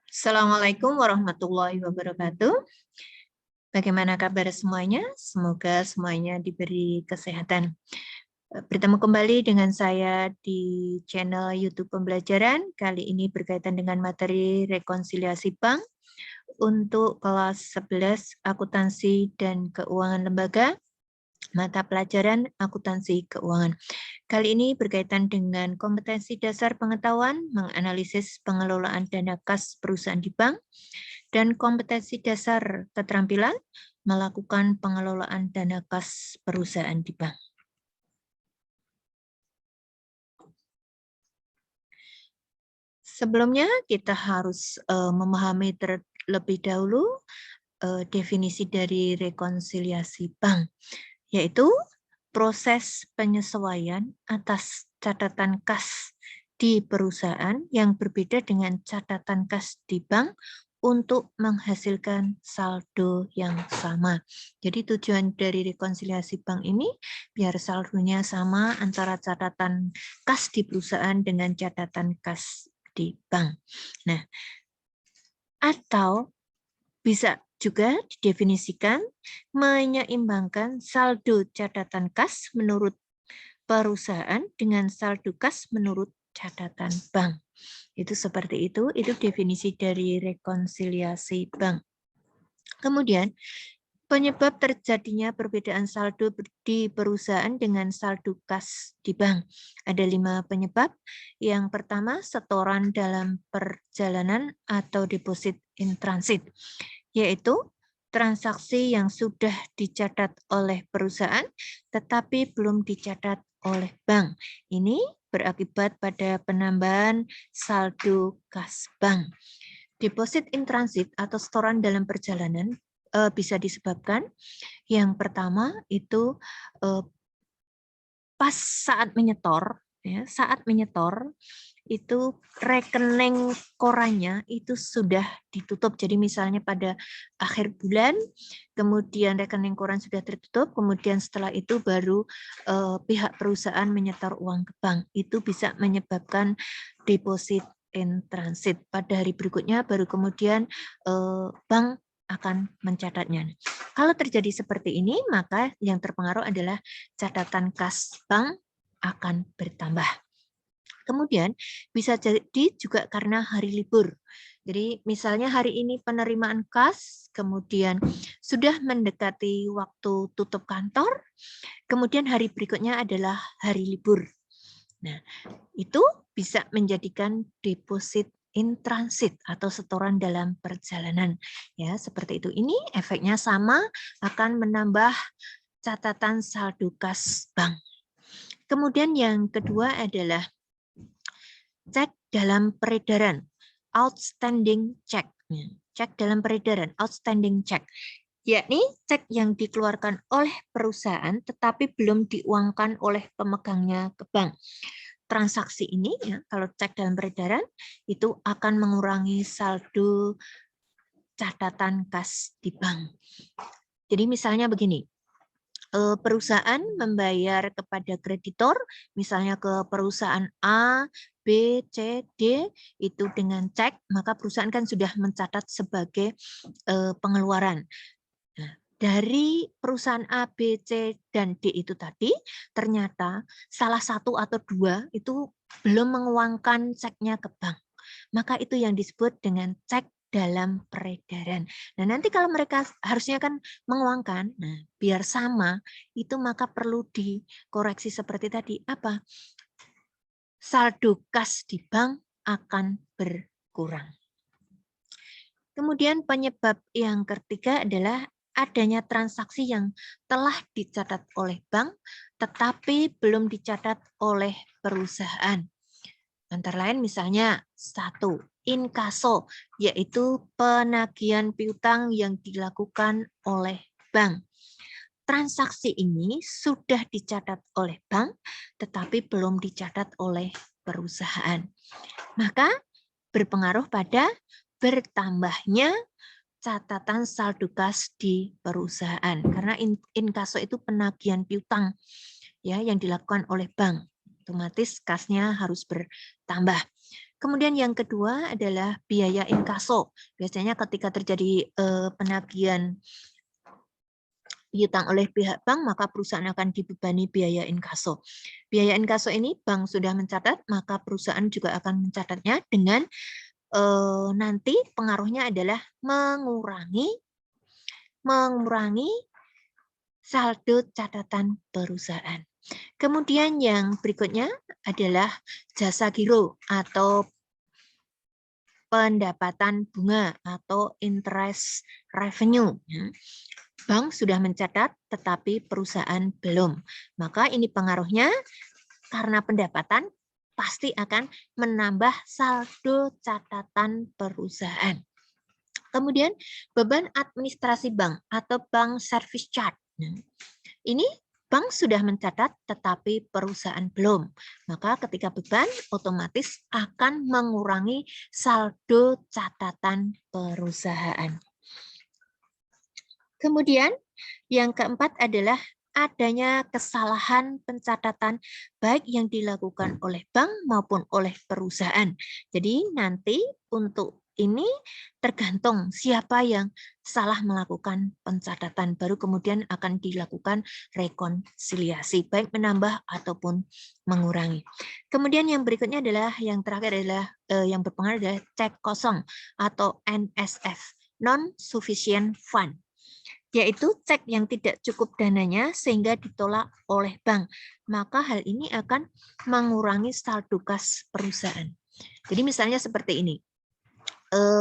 Assalamualaikum warahmatullahi wabarakatuh. Bagaimana kabar semuanya? Semoga semuanya diberi kesehatan. Bertemu kembali dengan saya di channel YouTube Pembelajaran. Kali ini berkaitan dengan materi rekonsiliasi bank untuk kelas 11 Akuntansi dan Keuangan Lembaga, mata pelajaran akuntansi keuangan. Kali ini berkaitan dengan kompetensi dasar pengetahuan menganalisis pengelolaan dana kas perusahaan di bank dan kompetensi dasar keterampilan melakukan pengelolaan dana kas perusahaan di bank. Sebelumnya kita harus memahami terlebih dahulu definisi dari rekonsiliasi bank, yaitu proses penyesuaian atas catatan kas di perusahaan yang berbeda dengan catatan kas di bank untuk menghasilkan saldo yang sama. Jadi tujuan dari rekonsiliasi bank ini biar saldonya sama antara catatan kas di perusahaan dengan catatan kas di bank. Nah, atau bisa juga didefinisikan menyeimbangkan saldo catatan kas menurut perusahaan dengan saldo kas menurut catatan bank. Itu seperti itu definisi dari rekonsiliasi bank. Kemudian, penyebab terjadinya perbedaan saldo di perusahaan dengan saldo kas di bank. Ada 5 penyebab. Yang pertama, setoran dalam perjalanan atau deposit in transit, yaitu transaksi yang sudah dicatat oleh perusahaan tetapi belum dicatat oleh bank. Ini berakibat pada penambahan saldo kas bank. Deposit in transit atau setoran dalam perjalanan bisa disebabkan yang pertama itu pas saat menyetor, ya, saat menyetor itu rekening korannya itu sudah ditutup. Jadi misalnya pada akhir bulan, kemudian rekening koran sudah tertutup, kemudian setelah itu baru pihak perusahaan menyetor uang ke bank. Itu bisa menyebabkan deposit in transit. Pada hari berikutnya baru kemudian bank akan mencatatnya. Kalau terjadi seperti ini, maka yang terpengaruh adalah catatan kas bank akan bertambah. Kemudian bisa jadi juga karena hari libur. Jadi misalnya hari ini penerimaan kas, kemudian sudah mendekati waktu tutup kantor, kemudian hari berikutnya adalah hari libur. Nah, itu bisa menjadikan deposit in transit atau setoran dalam perjalanan. Ya, seperti itu. Ini efeknya sama, akan menambah catatan saldo kas bank. Kemudian yang kedua adalah cek dalam peredaran, outstanding check. Cek dalam peredaran, outstanding check, yakni cek yang dikeluarkan oleh perusahaan tetapi belum diuangkan oleh pemegangnya ke bank. Transaksi ini, ya, kalau cek dalam peredaran, itu akan mengurangi saldo catatan kas di bank. Jadi misalnya begini, perusahaan membayar kepada kreditor, misalnya ke perusahaan A, B, C, D, itu dengan cek, maka perusahaan kan sudah mencatat sebagai pengeluaran. Nah, dari perusahaan A, B, C, dan D itu tadi, ternyata salah satu atau dua itu belum menguangkan ceknya ke bank. Maka itu yang disebut dengan cek dalam peredaran. Nah, nanti kalau mereka harusnya kan menguangkan, nah biar sama, itu maka perlu dikoreksi seperti tadi. Apa? Saldo kas di bank akan berkurang. Kemudian penyebab yang ketiga adalah adanya transaksi yang telah dicatat oleh bank, tetapi belum dicatat oleh perusahaan. Antara lain misalnya 1, inkaso, yaitu penagihan piutang yang dilakukan oleh bank. Transaksi ini sudah dicatat oleh bank, tetapi belum dicatat oleh perusahaan. Maka berpengaruh pada bertambahnya catatan saldo kas di perusahaan. Karena inkaso itu penagihan piutang, ya, yang dilakukan oleh bank. otomatis kasnya harus bertambah. Kemudian yang kedua adalah biaya inkaso. Biasanya ketika terjadi penagihan piutang oleh pihak bank, maka perusahaan akan dibebani biaya inkaso. Biaya inkaso ini bank sudah mencatat, maka perusahaan juga akan mencatatnya dengan nanti pengaruhnya adalah mengurangi saldo catatan perusahaan. Kemudian yang berikutnya adalah jasa giro atau pendapatan bunga atau interest revenue. Bank sudah mencatat, tetapi perusahaan belum. Maka ini pengaruhnya karena pendapatan pasti akan menambah saldo catatan perusahaan. Kemudian beban administrasi bank atau bank service charge. Ini bank sudah mencatat tetapi perusahaan belum. Maka ketika beban otomatis akan mengurangi saldo catatan perusahaan. Kemudian yang keempat adalah adanya kesalahan pencatatan baik yang dilakukan oleh bank maupun oleh perusahaan. Jadi nanti untuk ini tergantung siapa yang salah melakukan pencatatan, baru kemudian akan dilakukan rekonsiliasi, baik menambah ataupun mengurangi. Kemudian yang berikutnya adalah, yang terakhir adalah yang berpengaruh adalah cek kosong atau NSF, non-sufficient fund, yaitu cek yang tidak cukup dananya sehingga ditolak oleh bank. Maka hal ini akan mengurangi saldo kas perusahaan. Jadi misalnya seperti ini.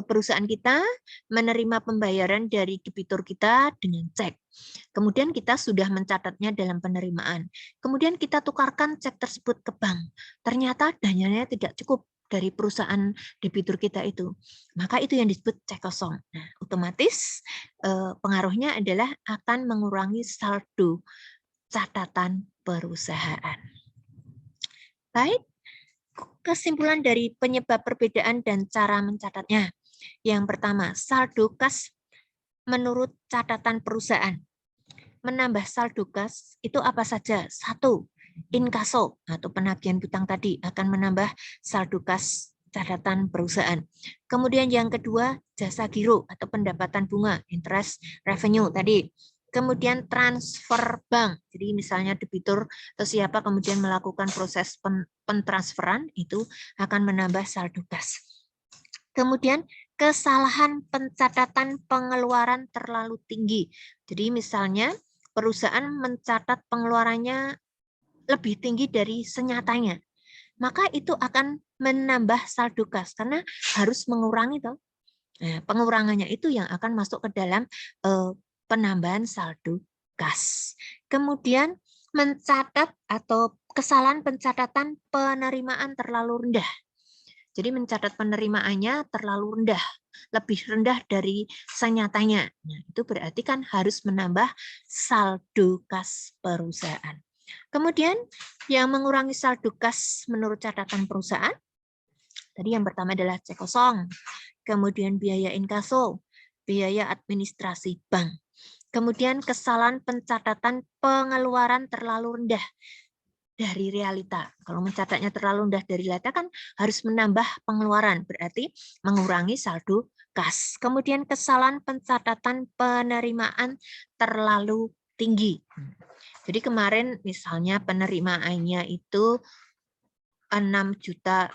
Perusahaan kita menerima pembayaran dari debitur kita dengan cek. Kemudian kita sudah mencatatnya dalam penerimaan. Kemudian kita tukarkan cek tersebut ke bank. Ternyata dananya tidak cukup dari perusahaan debitur kita itu. Maka itu yang disebut cek kosong. Nah, otomatis pengaruhnya adalah akan mengurangi saldo catatan perusahaan. Baik. Kesimpulan dari penyebab perbedaan dan cara mencatatnya. Yang pertama, saldo kas menurut catatan perusahaan. Menambah saldo kas itu apa saja? 1. Inkaso atau penagihan hutang tadi akan menambah saldo kas catatan perusahaan. Kemudian yang kedua, jasa giro atau pendapatan bunga, interest revenue tadi. Kemudian transfer bank, jadi misalnya debitur atau siapa kemudian melakukan proses pentransferan, itu akan menambah saldo kas. Kemudian kesalahan pencatatan pengeluaran terlalu tinggi. Jadi misalnya perusahaan mencatat pengeluarannya lebih tinggi dari senyatanya, maka itu akan menambah saldo kas karena harus mengurangi toh. Nah, pengurangannya itu yang akan masuk ke dalam penambahan saldo kas. Kemudian mencatat atau kesalahan pencatatan penerimaan terlalu rendah. Jadi mencatat penerimaannya terlalu rendah, lebih rendah dari senyatanya. Nah, itu berarti kan harus menambah saldo kas perusahaan. Kemudian yang mengurangi saldo kas menurut catatan perusahaan, tadi yang pertama adalah cek kosong, kemudian biaya inkaso, biaya administrasi bank. Kemudian kesalahan pencatatan pengeluaran terlalu rendah dari realita. Kalau mencatatnya terlalu rendah dari realita kan harus menambah pengeluaran, berarti mengurangi saldo kas. Kemudian kesalahan pencatatan penerimaan terlalu tinggi. Jadi kemarin misalnya penerimaannya itu 7.600.000.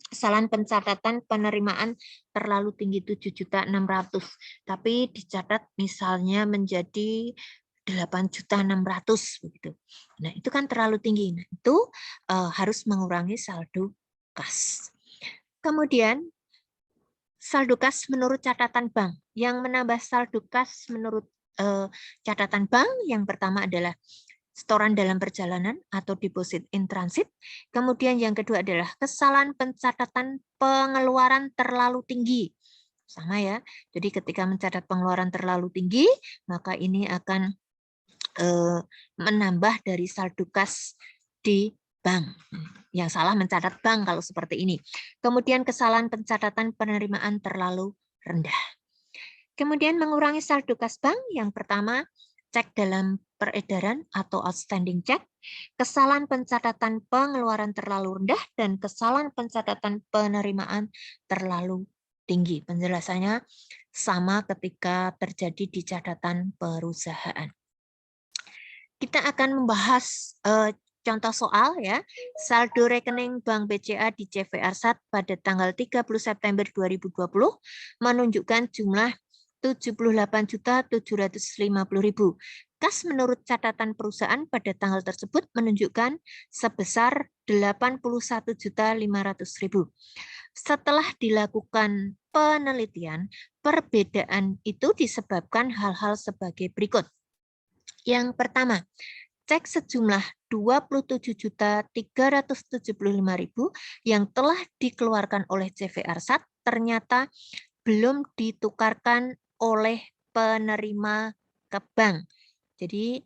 Kesalahan pencatatan penerimaan terlalu tinggi 7.600.000, tapi dicatat misalnya menjadi 8.600.000 begitu. Nah, itu kan terlalu tinggi. Nah, itu harus mengurangi saldo kas. Kemudian saldo kas menurut catatan bank. Yang menambah saldo kas menurut catatan bank yang pertama adalah setoran dalam perjalanan atau deposit in transit. Kemudian yang kedua adalah kesalahan pencatatan pengeluaran terlalu tinggi. Sama ya. Jadi ketika mencatat pengeluaran terlalu tinggi, maka ini akan menambah dari saldo kas di bank. Yang salah mencatat bank kalau seperti ini. Kemudian kesalahan pencatatan penerimaan terlalu rendah. Kemudian mengurangi saldo kas bank, yang pertama cek dalam peredaran atau outstanding check, kesalahan pencatatan pengeluaran terlalu rendah, dan kesalahan pencatatan penerimaan terlalu tinggi. Penjelasannya sama ketika terjadi di catatan perusahaan. Kita akan membahas contoh soal ya. Saldo rekening Bank BCA di CVR1 pada tanggal 30 September 2020 menunjukkan jumlah 78.750.000. Kas menurut catatan perusahaan pada tanggal tersebut menunjukkan sebesar 81.500.000. Setelah dilakukan penelitian, perbedaan itu disebabkan hal-hal sebagai berikut. Yang pertama, cek sejumlah 27.375.000 yang telah dikeluarkan oleh CVR1 ternyata belum ditukarkan oleh penerima ke bank. Jadi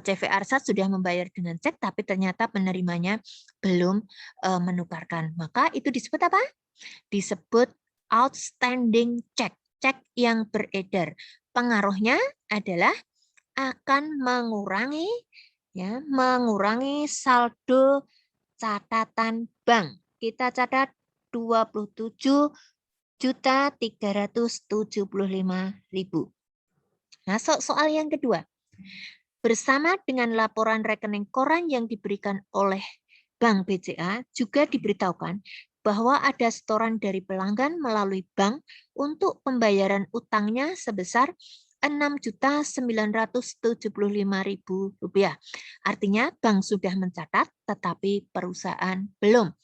CVR1 sudah membayar dengan cek, tapi ternyata penerimanya belum menukarkan. Maka itu disebut apa? Disebut outstanding check, cek yang beredar. Pengaruhnya adalah akan mengurangi saldo catatan bank. Kita catat 27.375.000. Masuk soal yang kedua. Bersama dengan laporan rekening koran yang diberikan oleh Bank BCA, juga diberitahukan bahwa ada setoran dari pelanggan melalui bank untuk pembayaran utangnya sebesar Rp6.975.000. Artinya bank sudah mencatat, tetapi perusahaan belum.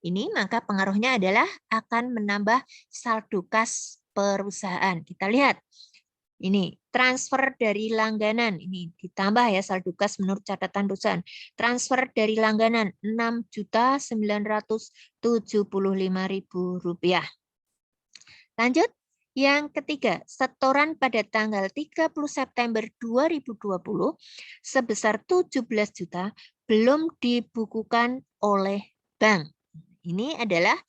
Ini maka pengaruhnya adalah akan menambah saldo kas perusahaan. Kita lihat. Ini transfer dari langganan, ini ditambah ya saldo kas menurut catatan perusahaan. Transfer dari langganan Rp6.975.000. Lanjut. Yang ketiga, setoran pada tanggal 30 September 2020 sebesar 17 juta belum dibukukan oleh bank. Ini adalah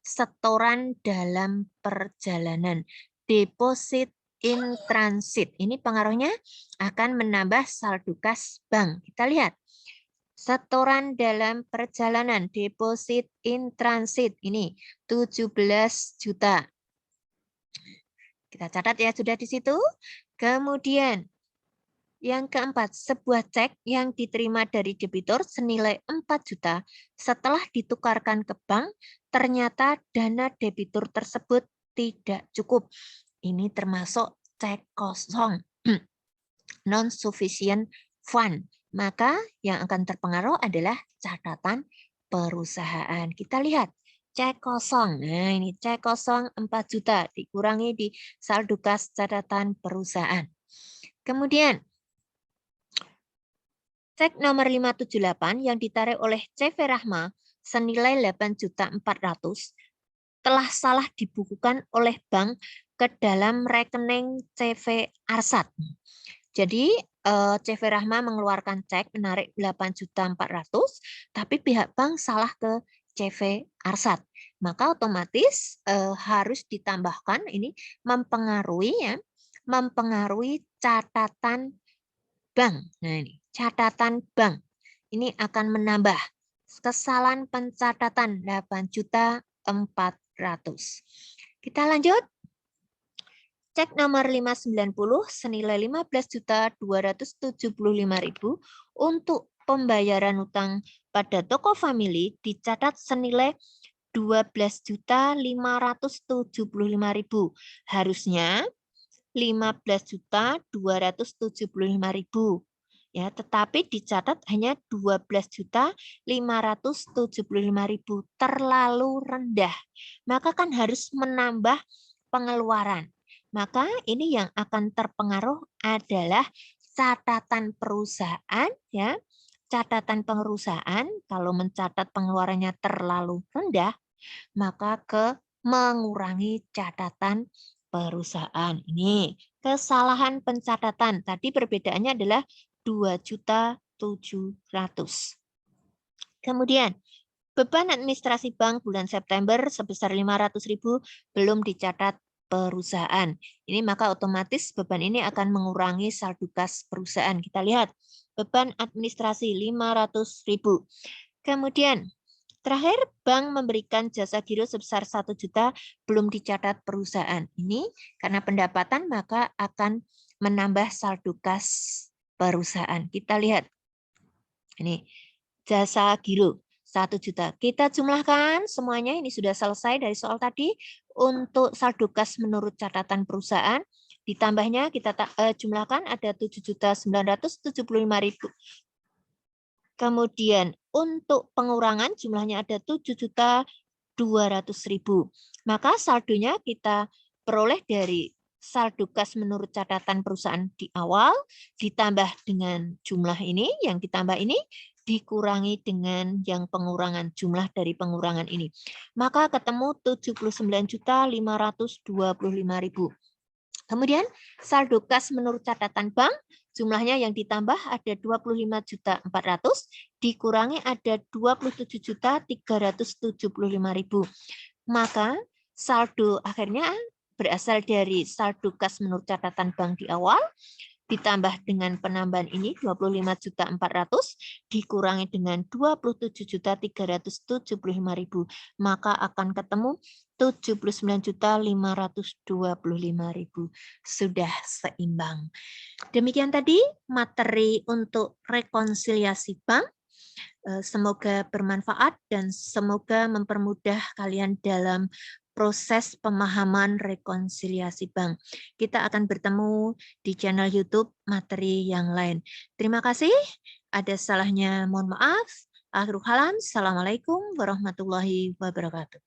setoran dalam perjalanan, deposit in transit. Ini pengaruhnya akan menambah saldo kas bank. Kita lihat. Setoran dalam perjalanan, deposit in transit. Ini 17 juta. Kita catat ya, sudah di situ. Kemudian yang keempat, sebuah cek yang diterima dari debitur senilai 4 juta setelah ditukarkan ke bank, ternyata dana debitur tersebut tidak cukup. Ini termasuk cek kosong, non-sufficient fund. Maka yang akan terpengaruh adalah catatan perusahaan. Kita lihat. Cek kosong. Nah, ini cek kosong 4 juta dikurangi di saldo kas catatan perusahaan. Kemudian cek nomor 578 yang ditarik oleh CV Rahma senilai 8.400.000 telah salah dibukukan oleh bank ke dalam rekening CV Arsat. Jadi CV Rahma mengeluarkan cek menarik 8.400.000, tapi pihak bank salah ke CV Arsat. Maka otomatis harus ditambahkan, ini mempengaruhi catatan bank. Nah, ini catatan bank. Ini akan menambah kesalahan pencatatan 8.400.000. Kita lanjut. Cek nomor 590 senilai 15.275.000 untuk pembayaran utang pada toko famili dicatat senilai 12.575.000. Harusnya 15.275.000. Ya, tetapi dicatat hanya 12.575.000, terlalu rendah. Maka kan harus menambah pengeluaran. Maka ini yang akan terpengaruh adalah catatan perusahaan ya. Catatan perusahaan kalau mencatat pengeluarannya terlalu rendah, maka mengurangi catatan perusahaan. Ini kesalahan pencatatan. Tadi perbedaannya adalah 2.700.000. Kemudian beban administrasi bank bulan September sebesar 500.000 belum dicatat perusahaan. Ini maka otomatis beban ini akan mengurangi saldo kas perusahaan. Kita lihat beban administrasi 500.000. Kemudian terakhir, bank memberikan jasa giro sebesar 1 juta belum dicatat perusahaan. Ini karena pendapatan maka akan menambah saldo kas perusahaan. Kita lihat. Ini jasa giro 1 juta. Kita jumlahkan semuanya, ini sudah selesai dari soal tadi. Untuk saldo kas menurut catatan perusahaan, ditambahnya kita jumlahkan ada 7.975.000. Kemudian untuk pengurangan jumlahnya ada 7.200.000. Maka saldonya kita peroleh dari saldo kas menurut catatan perusahaan di awal ditambah dengan jumlah ini, yang ditambah ini dikurangi dengan yang pengurangan jumlah dari pengurangan ini. Maka ketemu 79.525.000. Kemudian saldo kas menurut catatan bank, jumlahnya yang ditambah ada 25.400.000, dikurangi ada 27.375.000. Maka saldo akhirnya berasal dari saldo kas menurut catatan bank di awal, ditambah dengan penambahan ini 25.400.000 dikurangi dengan 27.375.000, maka akan ketemu 79.525.000. Sudah seimbang. Demikian tadi materi untuk rekonsiliasi bank. Semoga bermanfaat dan semoga mempermudah kalian dalam proses pemahaman rekonsiliasi bank. Kita akan bertemu di channel YouTube materi yang lain. Terima kasih. Ada salahnya mohon maaf. Akhirul kalam. Assalamualaikum warahmatullahi wabarakatuh.